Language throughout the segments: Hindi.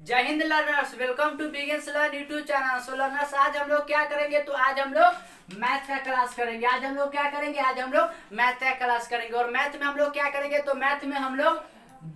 जय हिंद learners, welcome to begins learn YouTube channel. So learners, आज हम लोग क्या करेंगे? तो आज हम लोग मैथ का क्लास करेंगे। आज हम लोग क्या करेंगे? आज हम लोग मैथ का क्लास करेंगे। और मैथ में हम लोग क्या करेंगे? तो मैथ में हम लोग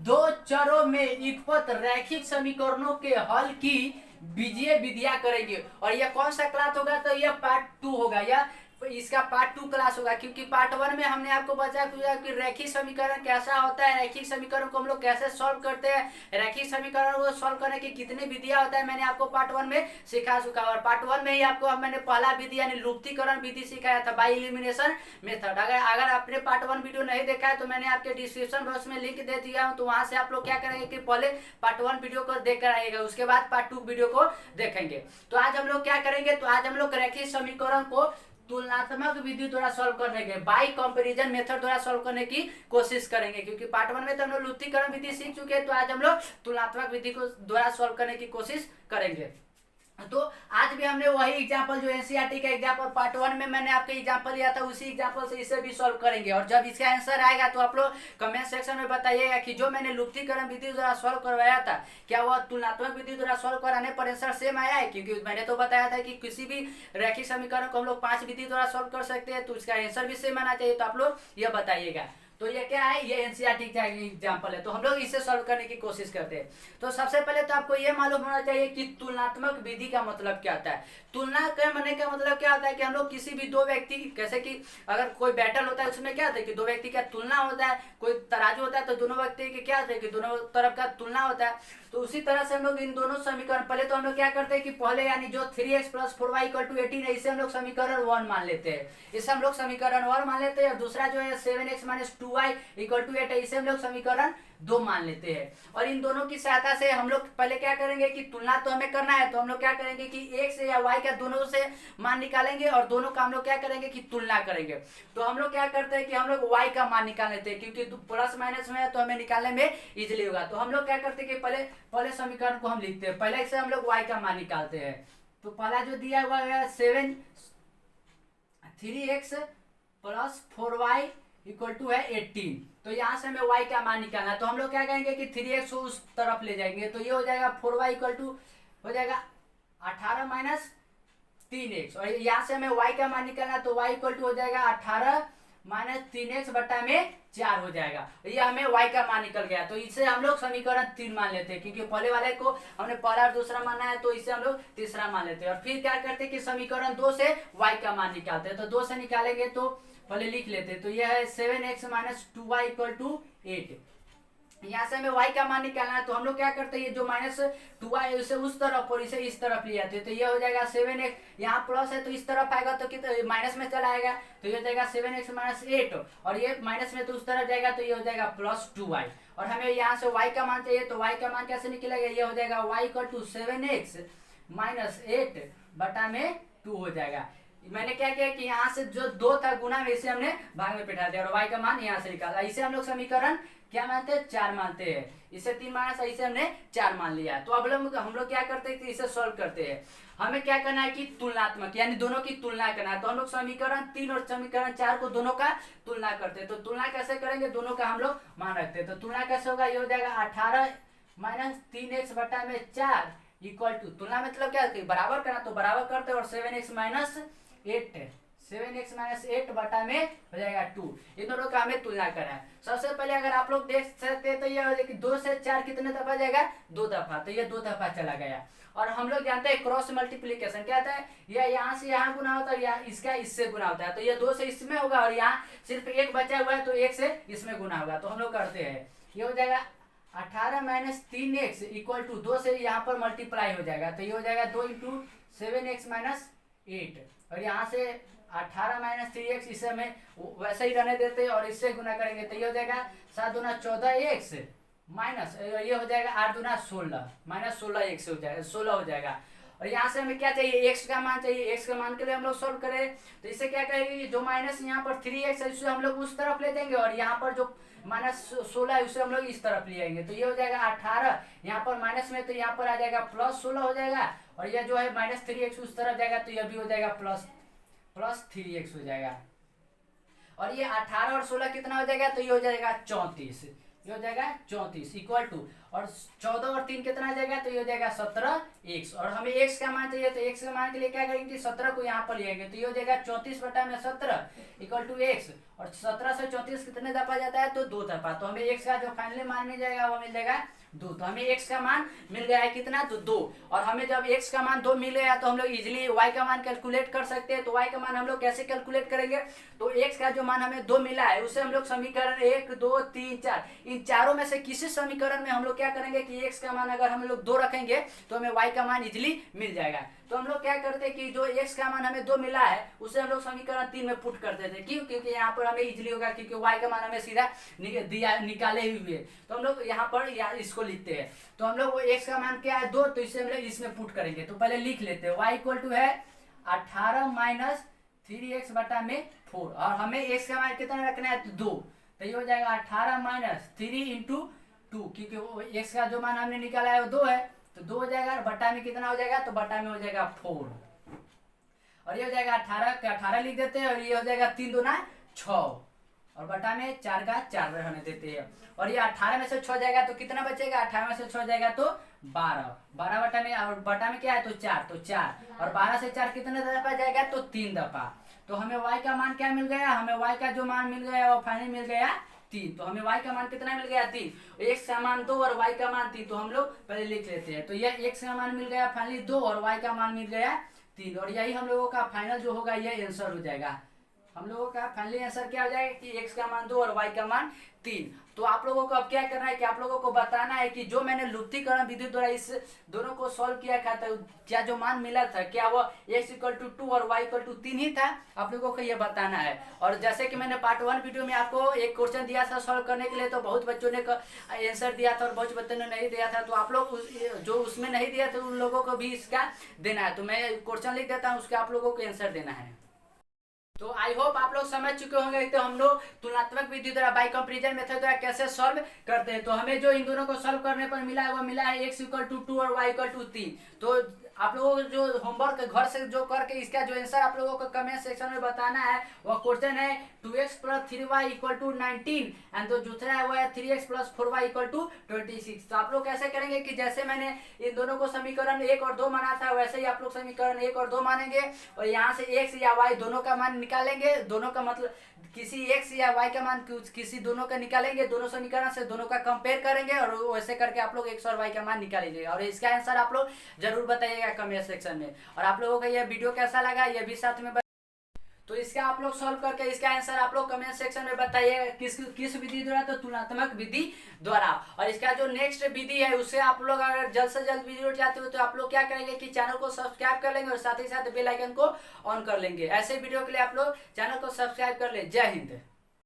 दो चरों में युगपत रैखिक समीकरणों के हल की बीजीय विधियां करेंगे। और यह कौन सा क्लास होगा? तो यह पार्ट 2 होगा। यह इसका पार्ट 2 क्लास होगा, क्योंकि पार्ट 1 में हमने आपको बताया कि रैखिक समीकरण कैसा होता है, रैखिक समीकरण को हम लोग कैसे सॉल्व करते हैं, रैखिक समीकरण को सॉल्व करने की कितनी विधियां होता है, मैंने आपको पार्ट 1 में सिखा चुका। और पार्ट 1 में ही आपको मैंने पहला विधि यानी लुप्तीकरण विधि सिखाया था, बाय एलिमिनेशन मेथड। अगर आपने पार्ट 1 वीडियो नहीं देखा है तो मैंने आपके डिस्क्रिप्शन बॉक्स में लिंक दे दिया हूं, तो वहां से आप लोग क्या करेंगे कि पहले पार्ट 1 वीडियो को देख कर आइएगा, उसके बाद पार्ट 2 वीडियो को देखेंगे। तो आज हम लोग क्या करेंगे? तो आज हम लोग रैखिक समीकरण को तुलनात्मक विधि द्वारा सॉल्व करने के बाय कंपैरिजन मेथड द्वारा सॉल्व करने की कोशिश करेंगे, क्योंकि पार्ट 1 में तो हम लोग लुप्तीकरण विधि सीख चुके हैं। तो आज हम लोग तुलनात्मक विधि को द्वारा सॉल्व करने की कोशिश करेंगे। तो आज भी हमने वही एग्जांपल जो एनसीईआरटी का एग्जांपल पार्ट 1 में मैंने आपके एग्जांपल लिया था, उसी एग्जांपल से इसे भी सॉल्व करेंगे। और जब इसका आंसर आएगा तो आप लोग कमेंट सेक्शन में बताइएगा कि जो मैंने लुप्तीकरण विधि द्वारा सॉल्व करवाया था, क्या वह तुलनात्मक विधि द्वारा सॉल्व कराने पर आंसर सेम आया है? क्योंकि मैंने तो बताया था कि किसी भी रैखिक समीकरण को हम लोग 5 विधि द्वारा सॉल्व कर सकते हैं, तो इसका आंसर भी सेम आना चाहिए। तो आप लोग यह बताइएगा। तो ये क्या है? ये एनसीईआरटी का एग्जांपल है, तो हम लोग इसे सॉल्व करने की कोशिश करते हैं। तो सबसे पहले तो आपको ये मालूम होना चाहिए कि तुलनात्मक विधि का मतलब क्या होता है। तुलना करने का मतलब क्या होता है कि हम लोग किसी भी दो व्यक्ति, जैसे कि अगर कोई बैटल होता है उसमें क्या होता है कि दो व्यक्ति का तुलना होता है, कोई तराजू होता है तो दोनों व्यक्ति के क्या होता है कि दोनों तरफ का तुलना होता है। तो उसी तरह से हम लोग इन दोनों समीकरण, पहले तो हम लोग क्या करते हैं कि पहले यानी जो 3x + 4y = 18 है, इसे हम लोग समीकरण 1 मान लेते हैं। इसे हम लोग समीकरण 1 मान लेते हैं। और दूसरा जो है 7x - 2y = 8 है, इसे हम लोग समीकरण 2 मान लेते हैं। और इन दोनों की सहायता से हम लोग पहले क्या करेंगे कि तुलना तो हमें करना है, तो हम लोग क्या करेंगे कि x या y का दोनों से मान निकालेंगे और दोनों का हम लोग क्या करेंगे कि तुलना करेंगे। तो हम लोग क्या करते हैं कि हम लोग y का मान निकाल लेते हैं, क्योंकि प्लस माइनस में है तो हमें निकालने में इजीली होगा। तो हम लोग क्या करते हैं कि पहले समीकरण को हम लिखते हैं, पहले से हम लोग y का मान निकालते हैं। तो पहला जो दिया हुआ है 3x + 4y = 18। तो यहाँ से हमें y का मान निकालना है। तो हम लोग क्या करेंगे कि 3x को उस तरफ ले जाएंगे, तो ये हो जाएगा 4y हो जाएगा 18 - 3x। और यहाँ से हमें y का मान निकालना है, तो y हो जाएगा 18 - 3x बटा में 4 हो जाएगा। ये हमें y का मान निकल गया। तो इसे हम लोग समीकरण 3 मान लेते हैं, क्योंकि पहले वाले को हमने पहला और दूसरा माना है, तो इसे हम लोग तीसरा मान लेते हैं। और फिर क्या करते हैं कि समीकरण 2 से y का मान निकालते हैं। तो 2 से निकालेंगे तो पहले लिख लेते हैं। तो यह है 7x - 2y = 8। यहाँ से हमें y का मान निकालना है, तो हम लोग क्या करते हैं, ये जो -2y उसे उस तरफ और इसे इस तरफ ले जाते हैं। तो ये हो जाएगा 7x, यहाँ प्लस है तो इस तरफ आएगा तो कितना माइनस में चला आएगा, तो ये हो जाएगा 7x - 8। और ये माइनस में तो उस तरफ जाएगा, तो ये हो जाएगा +2y। और हमें यहाँ से y का मान चाहिए, तो y का मान कैसे निकलेगा? ये हो जाएगा y = 7x - 8 बटा में 2 हो जाएगा। मैंने क्या किया कि यहाँ से जो 2 था गुना में, इसे हमने भाग में बैठा दिया और y का मान यहाँ से निकाला। इसे हम लोग समीकरण क्या मानते हैं? 4 मानते हैं। इसे 3 माना था, इसे हमने 4 मान लिया। तो अब हम लोग क्या करते हैं कि इसे सॉल्व करते हैं। हमें क्या करना है कि तुलनात्मक यानी दोनों की तुलना करना है। तो हम लोग समीकरण 3 और समीकरण 4 को दोनों का तुलना करते हैं। तो तुलना कैसे करेंगे? दोनों का हम लोग मान रखते हैं। तो तुलना कैसे होगा? ये हो जाएगा 18 - 3x बटा में 4 = तुलना मतलब क्या है? बराबर करना, तो बराबर करते हैं। और 7x - 8 बटा में हो जाएगा 2। इन दोनों का हमें तुलना करना है। सबसे पहले अगर आप लोग देख सकते हैं तो ये हो जाएगा 2 से 4 कितने दफा जाएगा? 2 दफा। तो ये 2 दफा चला गया। और हम लोग जानते हैं क्रॉस मल्टीप्लीकेशन क्या होता है? यह यहाँ से यहाँ गुना होता है, या इसका इससे गुना होता है। तो ये 2 से इसमें होगा और यहाँ सिर्फ 1 बचा हुआ है, तो 1 से इसमें गुना होगा। तो हम लोग करते हैं, ये हो जाएगा 18 - 3x = 2 से यहाँ पर मल्टीप्लाई हो जाएगा। तो ये हो जाएगा 2 × 7x - 8। और यहाँ से 18 - 3x, इसे हमें वैसे ही रहने देते हैं और इससे गुना करेंगे। तो ये हो जाएगा 7 दूना 14x माइनस ये हो जाएगा 8 दूना 16 -16x हो जाएगा, 16 हो जाएगा। और यहाँ से हमें क्या चाहिए? x का मान चाहिए। x का मान के लिए हम लोग सॉल्व करें, तो इसे क्या करेंगे? जो माइनस यहाँ पर 3x है उसे हम लोग उस तरफ ले जाएंगे, और यहाँ पर जो -16 है उसे हम लोग इस तरफ ले जाएंगे। तो ये हो जाएगा 18, यहाँ पर माइनस में तो यहाँ पर आ जाएगा +16 हो जाएगा। और यह जो है -3x उस तरफ जाएगा, तो यह भी हो जाएगा +3x हो जाएगा। और ये 18 और 16 कितना हो जाएगा? तो ये हो जाएगा 34। ये हो जाएगा 34 = और 14 और 3 कितना आ जाएगा, तो ये हो जाएगा 17x। और हमें x का मान चाहिए, तो x का मान के लिए क्या करेंगे, 17 को यहाँ पर लेंगे, तो ये हो जाएगा 34/17 इक्वल टू x। और 17 से 34 कितने दफा जाता है, तो 2 दफा। तो हमें x का जो फाइनली मान मिल जाएगा वो मिल जाएगा 2। तो हमें x का मान मिल गया है कितना, तो 2। और हमें जब x का मान 2 मिल गया तो हम लोग इजिली y का मान कैलकुलेट कर सकते हैं। तो y का मान हम लोग कैसे कैलकुलेट करेंगे, तो x का जो मान हमें 2 मिला है उससे हम लोग समीकरण 1 2 3 4 इन चारों में से किसी समीकरण में हम लोग क्या करेंगे कि x का मान अगर हम लोग 2 रखेंगे तो हमें y का मान इजिली मिल जाएगा। तो हम लोग क्या करते हैं कि जो x का मान हमें 2 मिला है उसे हम लोग समीकरण 3 में पुट कर देते हैं। क्यों, क्योंकि यहाँ पर हमें इजिली होगा, क्योंकि y का मान हमें सीधा दिया निकाले ही हुए। तो हम लोग यहाँ पर इसको लिखते हैं। तो हम लोग x का मान क्या है 2, तो इसे हम लोग इसमें पुट करेंगे। तो पहले लिख लेते हैं y इक्वल टू है 18 माइनस 3x बटा में 4। और हमें x का मान कितना रखना है, तो 2। तो ये हो जाएगा 18 माइनस 3 इंटू 2, क्योंकि x का जो मान हमने निकाला है वो 2 है, तो 2 हो जाएगा। और बटा में कितना हो जाएगा, तो बटा में हो जाएगा 4। और ये हो जाएगा 18 का 18 लिख देते हैं, और ये हो जाएगा 3 दूना 6, और बटा में 4 का 4 रहने देते हैं। और ये 18 में से 6 जाएगा तो कितना बचेगा, 18 में से 6 जाएगा तो 12। 12 बटा में, और बटा में क्या है, तो 4, तो 4। और 12 से 4 कितने दफा जाएगा, तो 3 दफा। तो हमें y का मान क्या मिल गया, हमें y का जो मान मिल गया वो फाइनल मिल गया 3। तो हमें y का मान कितना मिल गया, 3। x का मान 2 और y का मान 3। तो हम लोग पहले लिख लेते हैं। तो यह x का मान मिल गया फाइनली 2 और y का मान मिल गया 3। और यही हम लोगों का फाइनल जो होगा ये आंसर हो जाएगा। हम लोगों का फाइनली आंसर क्या हो जाएगा कि x का मान 2 और y का मान 3। तो आप लोगों को अब क्या करना है कि आप लोगों को बताना है कि जो मैंने लुप्तीकरण विधि द्वारा इस दोनों को सॉल्व किया था, तो क्या जो मान मिला था क्या वो x इक्वल टू 2 और y इक्वल टू 3 ही था, आप लोगों को ये बताना है। और जैसे कि मैंने पार्ट 1 वीडियो में आपको एक क्वेश्चन दिया था सॉल्व करने के लिए, तो बहुत बच्चों ने आंसर दिया था और बहुत बच्चों ने नहीं दिया था। तो आप लोग जो उसमें नहीं दिया था उन लोगों को भी इसका देना है। तो मैं क्वेश्चन लिख देता हूँ, उसके आप लोगों को आंसर देना है। तो आई होप आप लोग समझ चुके होंगे तो हम लोग तुलनात्मक विधि द्वारा बाय कंपैरिजन मेथड द्वारा कैसे सॉल्व करते हैं। तो हमें जो इन दोनों को सॉल्व करने पर मिला है वो मिला है x इक्वल टू 2 और y इक्वल टू 3। तो आप लोगों को जो होमवर्क घर से जो करके इसका जो आंसर आप लोगों को कमेंट सेक्शन में बताना है वो क्वेश्चन है 2x plus 3y equal to 19 and जो दूसरा है वो है 3x plus 4y equal to 26। तो आप लोग कैसे करेंगे कि जैसे मैंने इन दोनों को समीकरण 1 और 2 माना था वैसे ही आप लोग समीकरण 1 और 2 मानेंगे, और यहाँ से x या y दोनों का मान निकालेंगे। दोनों का मतलब किसी x या y का मान किसी दोनों का निकालेंगे, दोनों समीकरण से दोनों का कंपेयर करेंगे, और वैसे करके आप लोग x और y का मान निकाल लीजिएगा। और इसका आंसर आप लोग जरूर बताइएगा कमेंट सेक्शन में। और आप लोगों का यह वीडियो कैसा लगा ये भी साथ में तो इसका आप लोग सॉल्व करके इसका आंसर आप लोग कमेंट सेक्शन में बताइए किस विधि द्वारा, तो तुलनात्मक विधि द्वारा। और इसका जो नेक्स्ट विधि है उससे आप लोग अगर जल्द से जल्द वीडियो चाहते हो तो आप लोग क्या करेंगे कि चैनल को सब्सक्राइब कर लेंगे और साथ ही साथ बेल आइकन को ऑन कर लेंगे। ऐसे वीडियो के लिए आप लोग चैनल को सब्सक्राइब कर ले। जय हिंद।